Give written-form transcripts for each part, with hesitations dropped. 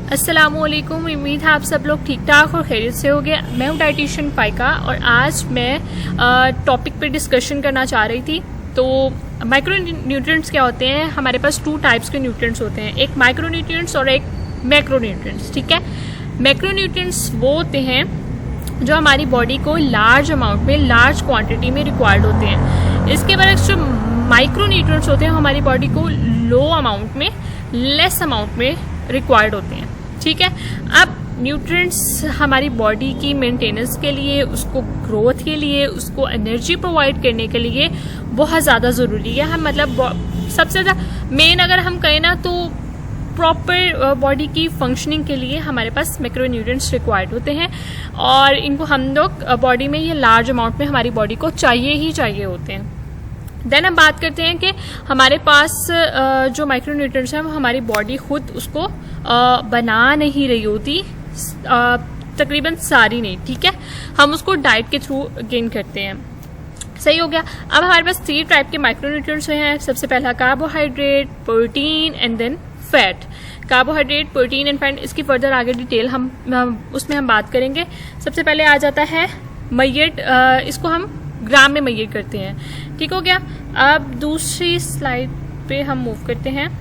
अस्सलामुअलैकुम। उम्मीद है आप सब लोग ठीक ठाक और खैरियत से होंगे। मैं हूँ डाइटिशियन फाइका और आज मैं टॉपिक पे डिस्कशन करना चाह रही थी। तो माइक्रो न्यूट्रिएंट्स क्या होते हैं? हमारे पास 2 टाइप्स के न्यूट्रिएंट्स होते हैं, एक माइक्रो न्यूट्रिएंट्स और एक मैक्रो न्यूट्रिएंट्स। ठीक है, मैक्रो न्यूट्रिएंट्स वो होते हैं जो हमारी बॉडी को लार्ज अमाउंट में, लार्ज क्वांटिटी में रिक्वायर्ड होते हैं। इसके बरक्स जो माइक्रो न्यूट्रिएंट्स होते हैं हमारी बॉडी को लो अमाउंट में, लेस अमाउंट में रिक्वायर्ड होते हैं। ठीक है, अब न्यूट्रिएंट्स हमारी बॉडी की मेंटेनेंस के लिए, उसको ग्रोथ के लिए, उसको एनर्जी प्रोवाइड करने के लिए बहुत ज़्यादा ज़रूरी है। हम मतलब सबसे ज़्यादा मेन अगर हम कहें ना तो प्रॉपर बॉडी की फंक्शनिंग के लिए हमारे पास मैक्रो न्यूट्रिएंट्स रिक्वायर्ड होते हैं और इनको हम लोग बॉडी में ये लार्ज अमाउंट में हमारी बॉडी को चाहिए ही चाहिए होते हैं। देन हम बात करते हैं कि हमारे पास जो माइक्रो न्यूट्रिएंट्स हैं वो हमारी बॉडी खुद उसको बना नहीं रही होती, तकरीबन सारी नहीं। ठीक है, हम उसको डाइट के थ्रू गेन करते हैं। सही हो गया। अब हमारे पास 3 टाइप के माइक्रो न्यूट्रिएंट्स हैं। सबसे पहला carbohydrate, protein and then fat. Carbohydrate, protein and fat, इसकी फर्दर आगे डिटेल उसमें हम बात करेंगे। सबसे पहले आ जाता है मैयट, इसको हम ग्राम में मैयर करते हैं। ठीक हो गया। अब दूसरी स्लाइड पे हम मूव करते हैं।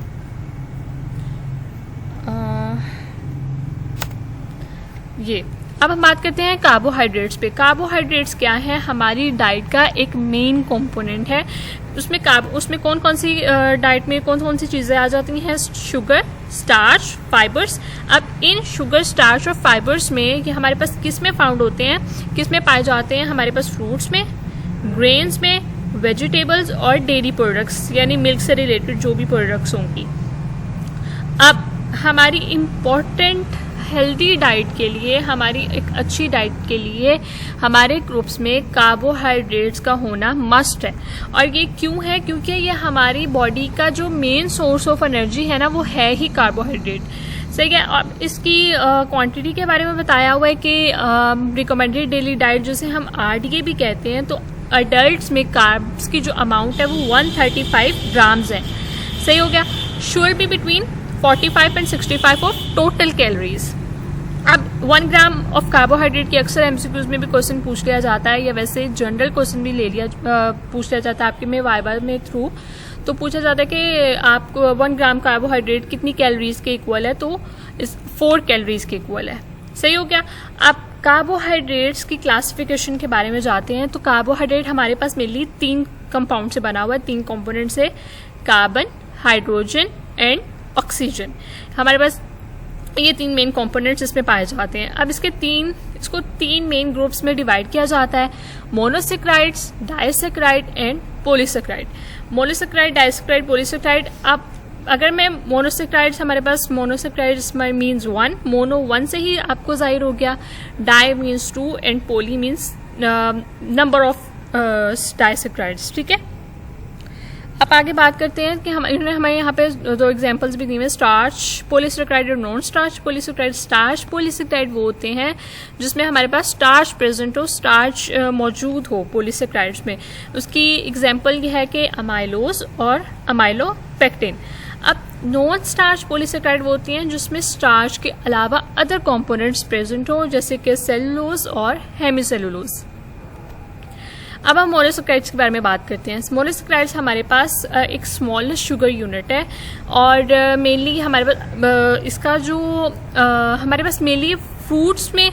ये अब हम बात करते हैं कार्बोहाइड्रेट्स पे। कार्बोहाइड्रेट्स क्या है? हमारी डाइट का एक मेन कंपोनेंट है। उसमें कौन कौन सी डाइट में कौन कौन सी चीज़ें आ जाती हैं? Sugar, starch, fibres. अब इन शुगर, स्टार्च और फाइबर्स में ये हमारे पास किस में फाउंड होते हैं, किस में पाए जाते हैं? हमारे पास फ्रूट्स में, ग्रेन्स में, वेजिटेबल्स और डेयरी प्रोडक्ट्स यानी मिल्क से रिलेटेड जो भी प्रोडक्ट्स होंगी। अब हमारी इम्पोर्टेंट हेल्दी डाइट के लिए, हमारी एक अच्छी डाइट के लिए हमारे ग्रुप्स में कार्बोहाइड्रेट्स का होना मस्ट है। और ये क्यों है? क्योंकि ये हमारी बॉडी का जो मेन सोर्स ऑफ एनर्जी है ना, वो है ही कार्बोहाइड्रेट। सही है। और इसकी क्वांटिटी के बारे में बताया हुआ है कि रिकमेंडेड डेली डाइट जिसे हम RDA भी कहते हैं, तो अडल्ट्स में कार्ब्स की जो अमाउंट है वो 135 ग्राम्स है। सही हो गया। Should be between 45 and 65 of total calories. अब 1 ग्राम ऑफ कार्बोहाइड्रेट की अक्सर MCQs में भी क्वेश्चन पूछ लिया जाता है, या वैसे जनरल क्वेश्चन भी पूछ लिया जाता है आपके में वाइवा में थ्रू। तो पूछा जाता है कि आपको 1 ग्राम कार्बोहाइड्रेट कितनी कैलोरीज के इक्वल है? तो इस 4 कैलोरीज के इक्वल है। सही हो गया। अब कार्बोहाइड्रेट्स की क्लासिफिकेशन के बारे में जाते हैं। तो कार्बोहाइड्रेट हमारे पास मेनली 3 कंपाउंड से बना हुआ है, 3 कंपोनेंट से, कार्बन, हाइड्रोजन एंड ऑक्सीजन। हमारे पास ये 3 मेन कंपोनेंट्स इसमें पाए जाते हैं। अब इसको 3 मेन ग्रुप्स में डिवाइड किया जाता है, monosaccharides, disaccharide and polysaccharide. Monosaccharide, disaccharide, polysaccharide. अब अगर मैं मोनोसेक्राइड्स, हमारे पास मोनोसेक्राइड्स मीन्स 1, मोनो 1 से ही आपको जाहिर हो गया, di means 2 and poly means number of disaccharides. ठीक है, अब आगे बात करते हैं कि इन्होंने हमें यहाँ पे 2 एग्जांपल्स भी दिए हैं, स्टार्च पॉलीसेक्राइड और non starch polysaccharide. Starch polysaccharide वो होते हैं जिसमें हमारे पास स्टार्च प्रेजेंट हो, स्टार्च मौजूद हो पॉलीसेक्राइड्स में। उसकी एग्जांपल ये है कि अमाइलोज और अमाइलोपेक्टिन। अब नॉन स्टार्च पॉलीसेक्राइड वो होती हैं जिसमें स्टार्च के अलावा अदर कंपोनेंट्स प्रेजेंट हो, जैसे कि सेलुलोज और हेमीसेलुलोज। अब हम मोनोसेक्राइड्स के बारे में बात करते हैं। मोनोसेक्राइड्स हमारे पास एक स्मॉलेस्ट शुगर यूनिट है और मेनली हमारे पास इसका जो हमारे पास मेनली फ्रूट्स में,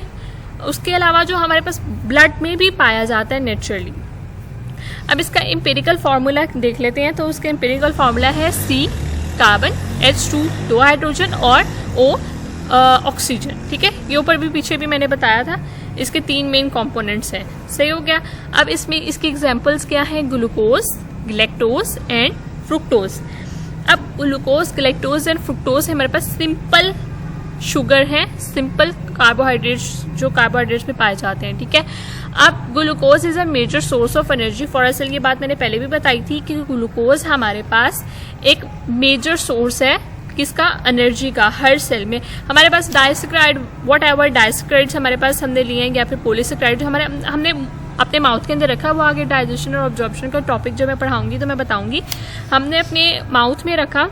उसके अलावा जो हमारे पास ब्लड में भी पाया जाता है नेचुरली। अब इसका एम्पिरिकल फार्मूला देख लेते हैं। तो उसका एम्पिरिकल फार्मूला है C कार्बन, H2 2 हाइड्रोजन और O ऑक्सीजन। ठीक है, ये ऊपर भी पीछे भी मैंने बताया था। इसके 3 मेन कंपोनेंट्स हैं। सही हो गया। अब इसमें इसकी एग्जांपल्स क्या है? Glucose, galactose and fructose. अब ग्लूकोज, ग्लैक्टोज एंड फ्रुक्टोज हमारे पास सिंपल शुगर है, सिंपल कार्बोहाइड्रेट्स जो कार्बोहाइड्रेट्स में पाए जाते हैं। ठीक है, अब glucose is a major source of energy for a cell. ये बात मैंने पहले भी बताई थी कि ग्लूकोज हमारे पास एक मेजर सोर्स है किसका? एनर्जी का। हर सेल में हमारे पास डाइसेक्राइड, वॉट एवर डाइसेक्राइड्स हमारे पास हमने लिए हैं, या फिर पॉलीसेक्राइड जो हमने अपने माउथ के अंदर रखा, वो आगे डाइजेशन और ऑब्जॉर्प्शन का टॉपिक जब मैं पढ़ाऊंगी तो मैं बताऊंगी। हमने अपने माउथ में रखा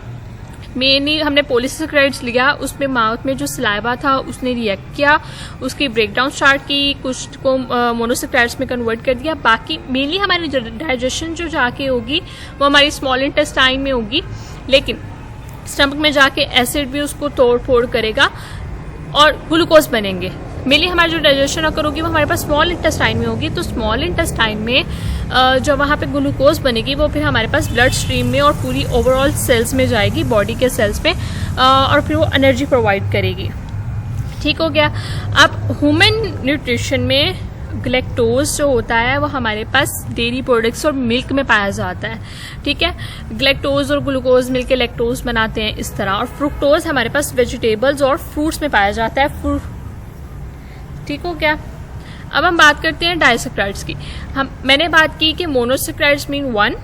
मेनली हमने पॉलीसेकेराइड्स लिया, उसमें माउथ में जो सलाइवा था उसने रिएक्ट किया, उसकी ब्रेकडाउन स्टार्ट की, कुछ को मोनोसेकेराइड्स में कन्वर्ट कर दिया। बाकी मेनली हमारी डाइजेशन जो जाके होगी वो हमारी स्मॉल इंटेस्टाइन में होगी, लेकिन स्टमक में जाके एसिड भी उसको तोड़ फोड़ करेगा और ग्लूकोज बनेंगे। मेनली हमारी जो डाइजेशन अगर होगी वो हमारे पास स्मॉल इंटेस्टाइन में होगी, तो स्मॉल इंटेस्टाइन में जो वहाँ पे ग्लूकोज बनेगी वो फिर हमारे पास ब्लड स्ट्रीम में और पूरी ओवरऑल सेल्स में जाएगी, बॉडी के सेल्स में, और फिर वो एनर्जी प्रोवाइड करेगी। ठीक हो गया। अब ह्यूमन न्यूट्रिशन में ग्लैक्टोज जो होता है वो हमारे पास डेयरी प्रोडक्ट्स और मिल्क में पाया जाता है। ठीक है, ग्लैक्टोज और ग्लूकोज मिलके लैक्टोज बनाते हैं इस तरह, और फ्रुक्टोज हमारे पास वेजिटेबल्स और फ्रूट्स में पाया जाता है। ठीक हो गया। अब हम बात करते हैं डाइसेक्राइड्स की। मैंने बात की कि monosaccharides mean one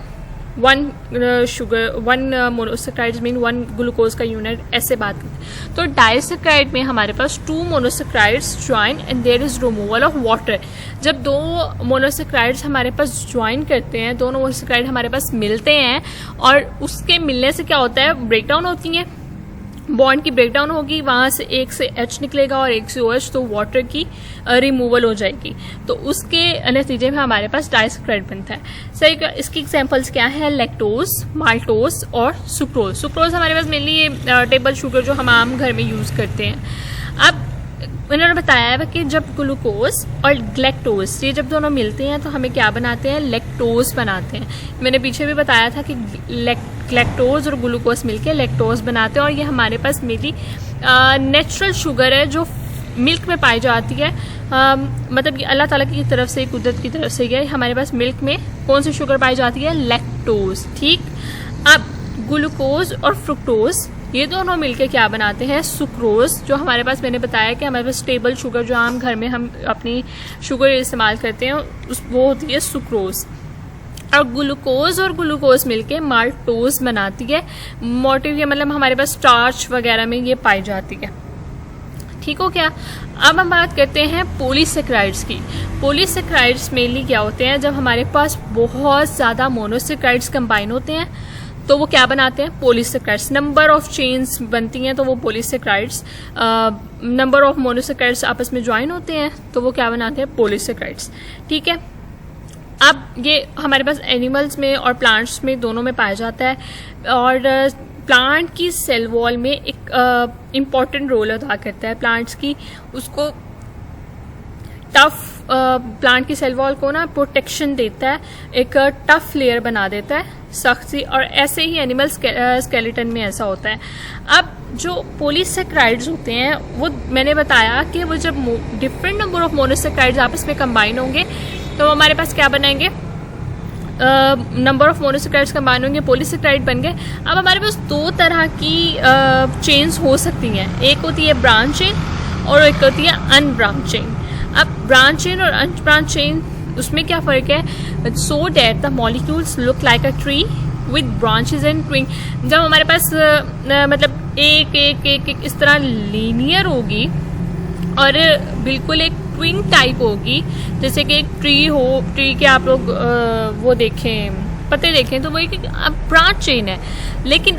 sugar, one monosaccharides mean one glucose का यूनिट, ऐसे बात करते। तो डाइसेक्राइड में हमारे पास 2 monosaccharides join and there is removal of water. जब 2 मोनोसेक्राइड्स हमारे पास ज्वाइन करते हैं, दोनों मोनोसेक्राइड हमारे पास मिलते हैं, और उसके मिलने से क्या होता है, ब्रेकडाउन होती है, बॉन्ड की ब्रेकडाउन होगी, वहां से एक से H निकलेगा और एक से OH, तो वाटर की रिमूवल हो जाएगी, तो उसके नतीजे में हमारे पास डाइसेक्राइड बनता है। सही, इसकी एग्जांपल्स क्या है, लैक्टोज, माल्टोज और सुक्रोज। सुक्रोज हमारे पास मेनली ये टेबल शुगर जो हम आम घर में यूज करते हैं। अब उन्होंने बताया है कि जब ग्लूकोज और ग्लैक्टोज ये जब दोनों मिलते हैं तो हमें क्या बनाते हैं, लैक्टोज बनाते हैं। मैंने पीछे भी बताया था कि ग्लैक्टोज और ग्लूकोज मिलके लैक्टोज बनाते हैं, और ये हमारे पास मेरी नेचुरल शुगर है जो मिल्क में पाई जाती है। मतलब कि अल्लाह ताला की तरफ से, कुदरत की तरफ से ये हमारे पास मिल्क में कौन सी शुगर पाई जाती है, लैक्टोज। ठीक, अब ग्लूकोज और फ्रुक्टोज ये दोनों मिलके क्या बनाते हैं, सुक्रोज, जो हमारे पास मैंने बताया कि हमारे पास टेबल शुगर जो आम घर में हम अपनी शुगर इस्तेमाल करते हैं वो होती है सुक्रोज। और ग्लूकोज और ग्लूकोज मिलके माल्टोज बनाती है। मोटिव मतलब हमारे पास स्टार्च वगैरह में ये पाई जाती है। ठीक हो क्या। अब हम बात करते हैं पॉलीसेकेराइड्स की। पॉलीसेकेराइड्स मेनली क्या होते हैं, जब हमारे पास बहुत ज्यादा मोनोसेकेराइड्स कंबाइन होते हैं तो वो क्या बनाते हैं, पॉलीसेकेराइड्स। नंबर ऑफ चेन्स बनती हैं तो वो पॉलीसेकेराइड्स, नंबर ऑफ मोनोसेकेराइड्स आपस में ज्वाइन होते हैं तो वो क्या बनाते हैं, पॉलीसेकेराइड्स। ठीक है। अब ये हमारे पास एनिमल्स में और प्लांट्स में दोनों में पाया जाता है, और प्लांट की सेल वॉल में एक इम्पॉर्टेंट रोल अदा करता है प्लांट्स की, उसको टफ प्लांट की सेल वॉल को ना प्रोटेक्शन देता है, एक टफ लेयर बना देता है सख्त सी, और ऐसे ही एनिमल स्केलेटन में ऐसा होता है। अब जो पॉलीसेकेराइड्स होते हैं वो मैंने बताया कि वो जब डिफरेंट नंबर ऑफ मोनोसेकेराइड्स आपस में कंबाइन होंगे तो हमारे पास क्या बनाएंगे, नंबर ऑफ मोनोसेकेराइड्स कंबाइन होंगे, पॉलीसेकेराइड बन गए। अब हमारे पास 2 तरह की चेन्स हो सकती हैं, एक होती है ब्रांच चेन और एक होती है अनब्रांच चेन। अब ब्रांच चेन और अनब्रांच चेन उसमें क्या फर्क है, so that the molecules look like a tree with branches and twig. जब हमारे पास मतलब एक एक एक एक इस तरह लीनियर होगी और बिल्कुल एक ट्विंग टाइप होगी, जैसे कि एक ट्री हो, ट्री के आप लोग वो देखें, पत्ते देखें तो वो एक ब्रांच चेन है। लेकिन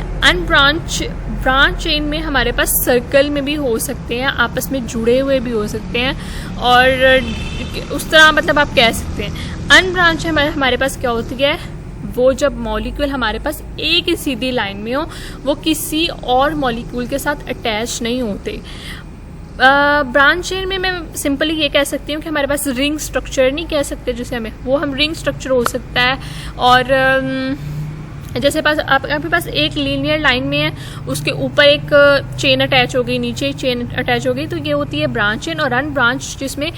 ब्रांच चेन में हमारे पास सर्कल में भी हो सकते हैं, आपस में जुड़े हुए भी हो सकते हैं, और उस तरह मतलब आप कह सकते हैं। अनब्रांच हमारे पास क्या होती है, वो जब मॉलिक्यूल हमारे पास एक ही सीधी लाइन में हो, वो किसी और मॉलिक्यूल के साथ अटैच नहीं होते। ब्रांच चेन में मैं सिंपली ये कह सकती हूँ कि हमारे पास रिंग स्ट्रक्चर नहीं कह सकते जिसे हमें, वो हम रिंग स्ट्रक्चर हो सकता है। और जैसे आपके पास एक लीनियर लाइन में है, उसके ऊपर एक चेन अटैच हो गई, नीचे एक चेन अटैच हो गई, तो ये होती है ब्रांच चेन। और अनब्रांच जिसमें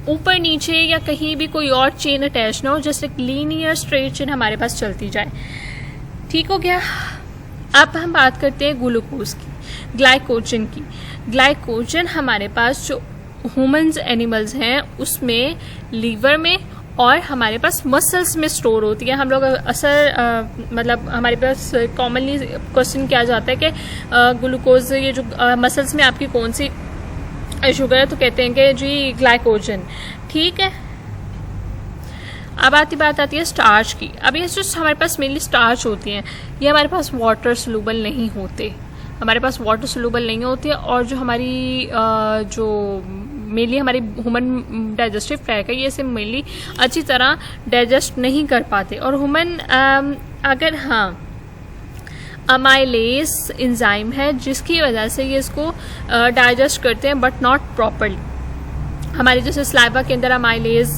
ऊपर नीचे या कहीं भी कोई और चेन अटैच ना हो, जैसे एक लीनियर स्ट्रेट चेन हमारे पास चलती जाए। ठीक हो गया। अब हम बात करते हैं ग्लूकोज की, ग्लाइकोजन की। ग्लाइकोजन हमारे पास जो ह्यूमंस एनिमल्स हैं उसमें, लीवर में और हमारे पास मसल्स में स्टोर होती है। हम लोग मतलब हमारे पास कॉमनली क्वेश्चन किया जाता है कि ग्लूकोज ये जो मसल्स में आपकी कौन सी शुगर है, तो कहते हैं कि जी ग्लाइकोजन। ठीक है। अब बात आती है स्टार्च की। अब ये जो हमारे पास मेनली स्टार्च होती हैं, ये हमारे पास वाटर सोल्यूबल नहीं होते। हमारे पास वाटर सोल्यूबल नहीं होते, और जो हमारी जो मेनली हमारी ह्यूमन डाइजेस्टिव ट्रैक है ये इसे मेनली अच्छी तरह डाइजेस्ट नहीं कर पाते। और ह्यूमन अगर अमाइलेज एंजाइम है जिसकी वजह से ये इसको डाइजेस्ट करते हैं बट नॉट प्रॉपरली। हमारे जैसे स्लाइवा के अंदर अमाइलेज,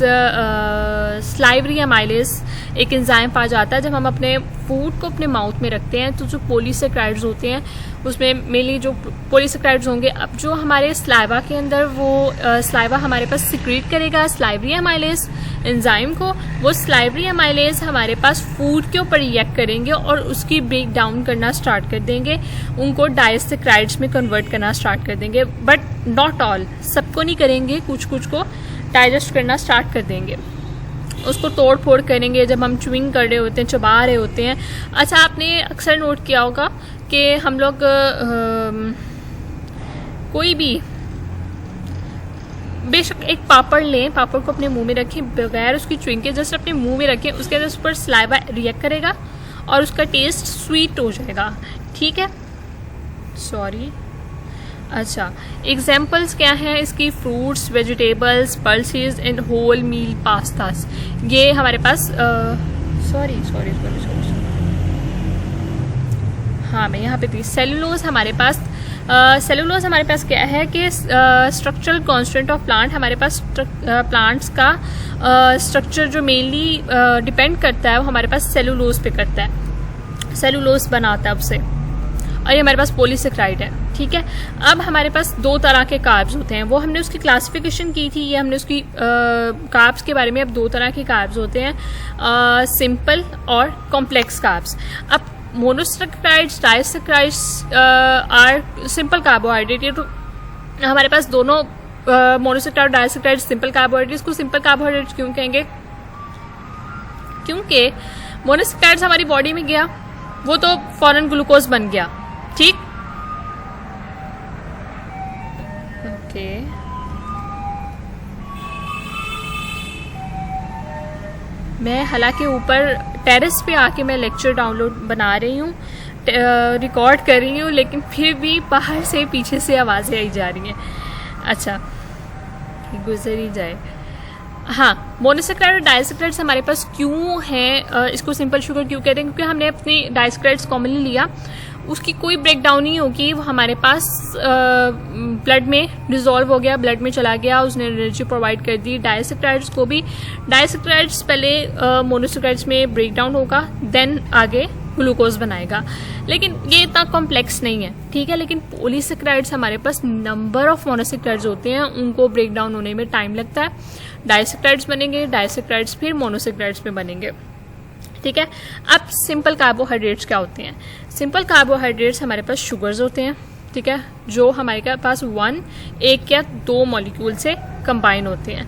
स्लाइवरी अमाइलेज एक एंजाइम पाया जाता है। जब हम अपने फूड को अपने माउथ में रखते हैं तो जो पॉलीसेक्राइड्स होते हैं उसमें मेनली जो पॉलीसेक्राइड्स होंगे, अब जो हमारे स्लाइवा के अंदर वो स्लाइवा हमारे पास सिक्रीट करेगा स्लाइवरी अमाइलेज एंजाइम को। वो स्लाइवरी अमाइलेज हमारे पास फूड के ऊपर रिएक्ट करेंगे और उसकी ब्रेक डाउन करना स्टार्ट कर देंगे, उनको डाइसेक्राइड्स में कन्वर्ट करना स्टार्ट कर देंगे। बट नॉट ऑल, सबको नहीं करेंगे, कुछ कुछ को डाइजेस्ट करना स्टार्ट कर देंगे, उसको तोड़ फोड़ करेंगे जब हम च्युइंग कर रहे होते हैं, चबा रहे होते हैं। अच्छा, आपने अक्सर नोट किया होगा कि हम लोग कोई भी बेशक एक पापड़ लें, पापड़ को अपने मुंह में रखें बगैर उसकी च्युइंग के, जस्ट अपने मुंह में रखें, उसके अंदर उस पर सलाइवा रिएक्ट करेगा और उसका टेस्ट स्वीट हो जाएगा। ठीक है, सॉरी। अच्छा, एग्जाम्पल्स क्या हैं इसकी? Fruits, vegetables, pulses and whole meal pastas. ये हमारे पास सॉरी हाँ, मैं यहाँ पे थी। सेलुलोज हमारे पास क्या है कि स्ट्रक्चरल कॉन्स्टेंट ऑफ प्लांट, हमारे पास प्लांट्स का स्ट्रक्चर जो मेनली डिपेंड करता है वो हमारे पास सेलुलोज पे करता है, सेलुलोज बनाता है उससे, और ये हमारे पास पॉलीसेक्राइड है। ठीक है, अब हमारे पास दो तरह के कार्ब्स होते हैं, वो हमने उसकी क्लासिफिकेशन की थी, ये हमने उसकी कार्ब्स के बारे में। अब दो तरह के कार्ब्स होते हैं, सिंपल और कॉम्प्लेक्स कार्ब्स। अब monosaccharides, disaccharides are simple carbohydrate. ये तो हमारे पास दोनों मोनोसेक्राइड, डाइसेक्राइड सिंपल कार्बोहाइड्रेट्स को सिंपल कार्बोहाइड्रेट्स क्यों कहेंगे? क्योंकि मोनोसेक्राइड्स हमारी बॉडी में गया, वो तो फौरन ग्लूकोज बन गया। ठीक, ओके। मैं हालांकि ऊपर टेरेस पे आके मैं लेक्चर डाउनलोड बना रही हूँ, रिकॉर्ड कर रही हूँ, लेकिन फिर भी बाहर से पीछे से आवाज़ें आई जा रही हैं। अच्छा, गुजर ही जाए। हाँ, मोनोसेक्राइड और डाइसेक्राइड्स हमारे पास क्यों है, इसको सिंपल शुगर क्यों कहते हैं? क्योंकि हमने अपनी डाइसेक्राइड्स कॉमनली लिया, उसकी कोई ब्रेक डाउन नहीं होगी, वो हमारे पास ब्लड में डिजोल्व हो गया, ब्लड में चला गया, उसने एनर्जी प्रोवाइड कर दी। डाइसेक्राइड्स को भी, डाइसेक्राइड्स पहले मोनोसेक्राइड्स में ब्रेक डाउन होगा, देन आगे ग्लूकोज बनाएगा, लेकिन ये इतना कॉम्प्लेक्स नहीं है। ठीक है, लेकिन पॉलीसेक्राइड्स हमारे पास नंबर ऑफ मोनोसेक्राइड्स होते हैं, उनको ब्रेक डाउन होने में टाइम लगता है। डाइसेक्राइड्स बनेंगे, डाइसेक्राइड्स फिर मोनोसेक्राइड्स में बनेंगे। ठीक है, अब सिंपल कार्बोहाइड्रेट्स क्या होते हैं? सिंपल कार्बोहाइड्रेट्स हमारे पास शुगर्स होते हैं, ठीक है, जो हमारे पास एक या दो मॉलिक्यूल से कंबाइन होते हैं।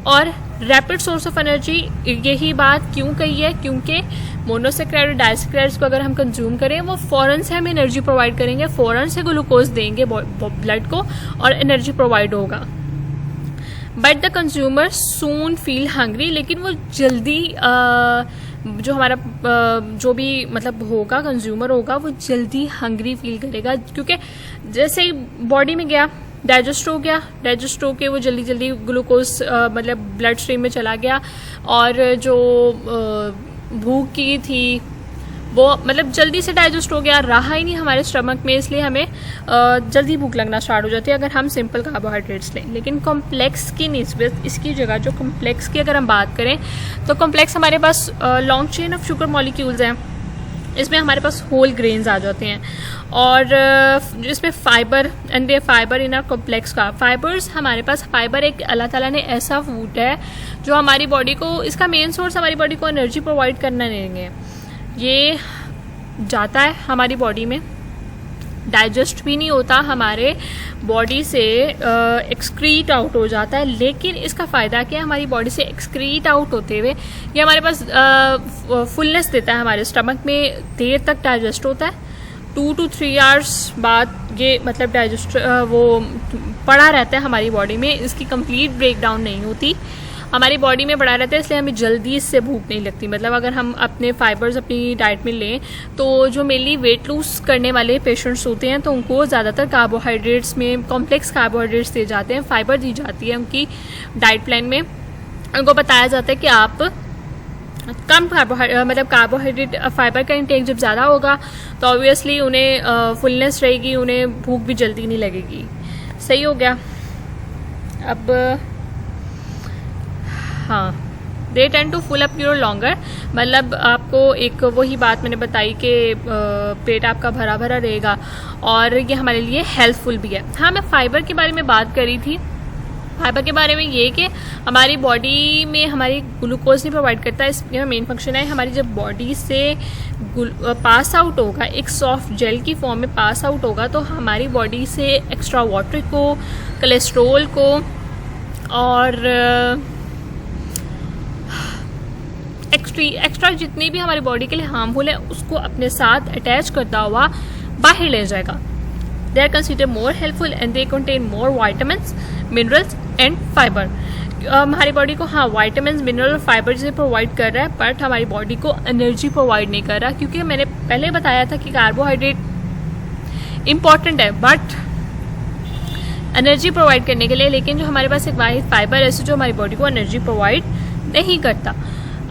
और रैपिड सोर्स ऑफ एनर्जी, यही बात क्यों कही है? क्योंकि मोनोसेक्राइड और डाइसेक्राइड्स को अगर हम कंज्यूम करें, वो फौरन से हमें एनर्जी प्रोवाइड करेंगे, फौरन से ग्लूकोज देंगे ब्लड को और एनर्जी प्रोवाइड होगा। But the consumer soon feel hungry, लेकिन वो जल्दी जो हमारा जो भी मतलब होगा, कंज्यूमर होगा, वो जल्दी हंग्री फील करेगा, क्योंकि जैसे ही बॉडी में गया, डाइजेस्ट हो गया, डाइजेस्ट होके वो जल्दी जल्दी ग्लूकोज मतलब ब्लड स्ट्रीम में चला गया, और जो भूख की थी वो मतलब जल्दी से डाइजेस्ट हो गया, रहा ही नहीं हमारे स्टमक में, इसलिए हमें जल्दी भूख लगना स्टार्ट हो जाती है अगर हम सिंपल कार्बोहाइड्रेट्स लें। लेकिन कॉम्प्लेक्स की निस्बत इसकी जगह, जो कॉम्प्लेक्स की अगर हम बात करें तो कॉम्प्लेक्स हमारे पास long chain of sugar molecules हैं, इसमें हमारे पास होल ग्रेन्स आ जाते हैं, और इसमें fibre and they fibre in are complex का फाइबर्स, हमारे पास फाइबर एक अल्लाह ताला ने ऐसा फूड है जो हमारी बॉडी को, इसका मेन सोर्स हमारी बॉडी को एनर्जी प्रोवाइड करना नहीं है, ये जाता है हमारी बॉडी में, डाइजेस्ट भी नहीं होता, हमारे बॉडी से एक्सक्रीट आउट हो जाता है। लेकिन इसका फ़ायदा क्या है? हमारी बॉडी से एक्सक्रीट आउट होते हुए ये हमारे पास फुलनेस देता है, हमारे स्टमक में देर तक डाइजेस्ट होता है, 2 to 3 आवर्स बाद ये मतलब डाइजेस्ट वो पड़ा रहता है हमारी बॉडी में, इसकी कंप्लीट ब्रेक डाउन नहीं होती। हमारी बॉडी में पड़ा रहता है, इसलिए हमें जल्दी इससे भूख नहीं लगती। मतलब अगर हम अपने फाइबर्स अपनी डाइट में लें तो जो मेनली वेट लूज करने वाले पेशेंट्स होते हैं तो उनको ज़्यादातर कार्बोहाइड्रेट्स में कॉम्प्लेक्स कार्बोहाइड्रेट्स दिए जाते हैं, फाइबर दी जाती है उनकी डाइट प्लान में। उनको बताया जाता है कि आप कम कार्बोहाइड्रेट फाइबर का इंटेक जब ज़्यादा होगा तो ऑब्वियसली उन्हें फुलनेस रहेगी, उन्हें भूख भी जल्दी नहीं लगेगी। सही हो गया। अब हाँ, they tend to full up your longer, मतलब आपको एक वही बात मैंने बताई कि पेट आपका भरा भरा रहेगा और ये हमारे लिए हेल्पफुल भी है। हाँ, मैं फाइबर के बारे में बात करी थी। फाइबर के बारे में ये कि हमारी बॉडी में हमारी ग्लूकोज नहीं प्रोवाइड करता, इसका मेन फंक्शन है हमारी जब बॉडी से पास आउट होगा, एक सॉफ्ट जेल की फॉर्म में पास आउट होगा तो हमारी बॉडी से एक्स्ट्रा वाटर को, कोलेस्ट्रोल को और एक्स्ट्रा जितनी भी हमारी बॉडी के लिए हार्मफुल है उसको अपने साथ अटैच करता हुआ बाहर ले जाएगा। They are considered more helpful and they contain more vitamins, minerals and fiber. हमारी बॉडी को हाँ विटामिन, मिनरल और फाइबर जैसे प्रोवाइड कर रहा है, बट हमारी बॉडी को एनर्जी प्रोवाइड नहीं कर रहा, क्योंकि मैंने पहले बताया था कि कार्बोहाइड्रेट इम्पॉर्टेंट है बट एनर्जी प्रोवाइड करने के लिए, लेकिन जो हमारे पास एक वाइट फाइबर है जो हमारी बॉडी को एनर्जी प्रोवाइड नहीं करता।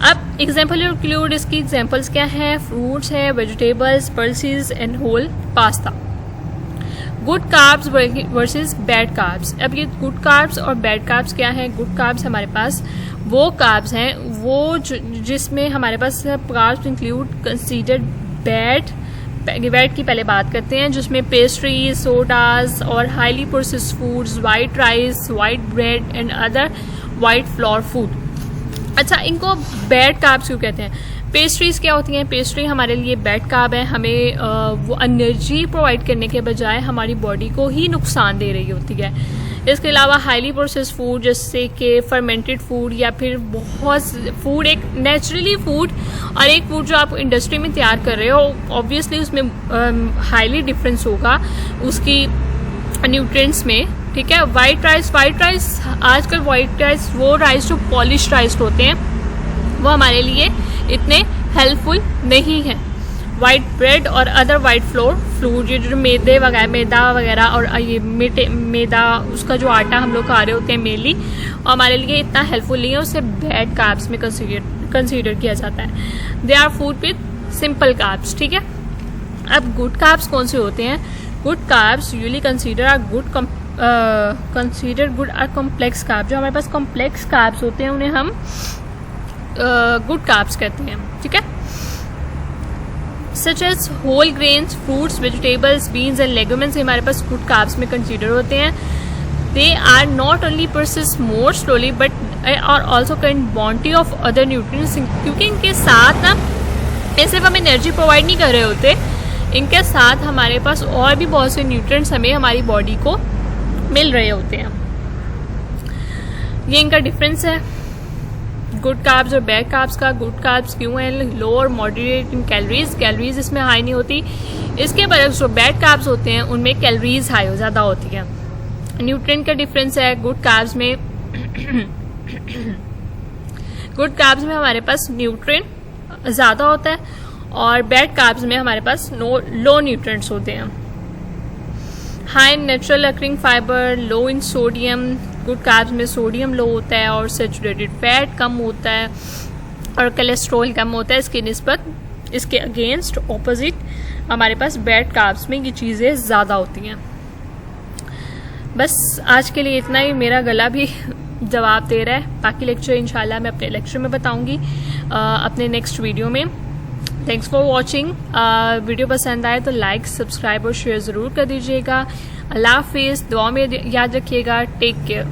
अब एग्जाम्पल इंक्लूड, इसकी एग्जाम्पल्स क्या है? फ्रूट्स है, vegetables, pulses and whole pasta. Good carbs versus bad carbs. अब ये गुड कार्ब्स और बैड कार्ब्स क्या है? गुड कार्ब्स हमारे पास वो कार्ब्स हैं वो जिसमें हमारे पास कार्ब्स इंक्लूड कंसीडर्ड बैड की पहले बात करते हैं, जिसमें पेस्ट्रीज, सोडाज और highly processed foods, white rice, white bread and other white floor food. अच्छा, इनको बैड कार्ब्स क्यों कहते हैं? पेस्ट्रीज क्या होती हैं? पेस्ट्री हमारे लिए बैड कार्ब है, हमें वो एनर्जी प्रोवाइड करने के बजाय हमारी बॉडी को ही नुकसान दे रही होती है। इसके अलावा हाईली प्रोसेस्ड फूड जैसे कि फर्मेंटेड फूड या फिर बहुत फूड, एक नेचुरली फूड और एक फूड जो आप इंडस्ट्री में तैयार कर रहे हो, ऑब्वियसली उसमें हाईली डिफरेंस होगा उसकी न्यूट्रिएंट्स में। ठीक है। वाइट राइस आजकल वाइट राइस, वो राइस जो पॉलिश राइस होते हैं, वो हमारे लिए इतने हेल्पफुल नहीं है। वाइट ब्रेड और अदर वाइट फ्लोर ये जो मैदा वगैरह और ये मैदा, उसका जो आटा हम लोग खा रहे होते हैं मेनली, हमारे लिए इतना हेल्पफुल नहीं है, उसे बैड कार्ब्स में कंसीडर किया जाता है। They are food with simple carbs. ठीक है। अब गुड कार्ब्स कौन से होते हैं? Good carbs usually consider good are complex carbs. जो हमारे पास कॉम्प्लेक्स कार्ब्स होते हैं उन्हें हम गुड कार्ब्स कहते हैं। ठीक है। Such as whole grains, fruits, vegetables, beans and legumes हमारे पास गुड कार्ब्स में कंसीडर होते हैं। They are not only process more slowly but are also can bounty of other nutrients, क्योंकि इनके साथ ना ये सिर्फ हमें एनर्जी प्रोवाइड नहीं कर रहे होते, इनके साथ हमारे पास और भी बहुत से न्यूट्रिएंट्स हमें हमारी बॉडी को मिल रहे होते हैं। ये इनका डिफरेंस है गुड कार्ब्स और बैड कार्ब्स का। गुड कार्ब्स क्यों है? लो और मॉडरेट इन कैलोरीज इसमें हाई नहीं होती। इसके बरक्स जो बैड कार्ब्स होते हैं उनमें कैलोरीज हाई ज़्यादा होती है। न्यूट्रिएंट का डिफरेंस है, गुड कार्ब्स में हमारे पास न्यूट्रिएंट ज़्यादा होता है और बैड कार्ब्स में हमारे पास लो न्यूट्रिएंट्स होते हैं। हाई नेचुरल अकरिंग फाइबर, लो इन सोडियम। गुड कार्ब्स में सोडियम लो होता है और सैचुरेटेड फैट कम होता है और कोलेस्ट्रॉल कम होता है। इसके निस्बत, इसके अगेंस्ट ऑपोजिट हमारे पास बैड कार्ब्स में ये चीज़ें ज़्यादा होती हैं। बस आज के लिए इतना ही। मेरा गला भी जवाब दे रहा है। बाकी लेक्चर इंशाल्लाह मैं अपने लेक्चर में बताऊंगी अपने नेक्स्ट वीडियो में। Thanks for watching. वीडियो पसंद आए तो लाइक, सब्सक्राइब और शेयर ज़रूर कर दीजिएगा। अल्लाह हाफिज़। दुआ में याद रखिएगा। Take care.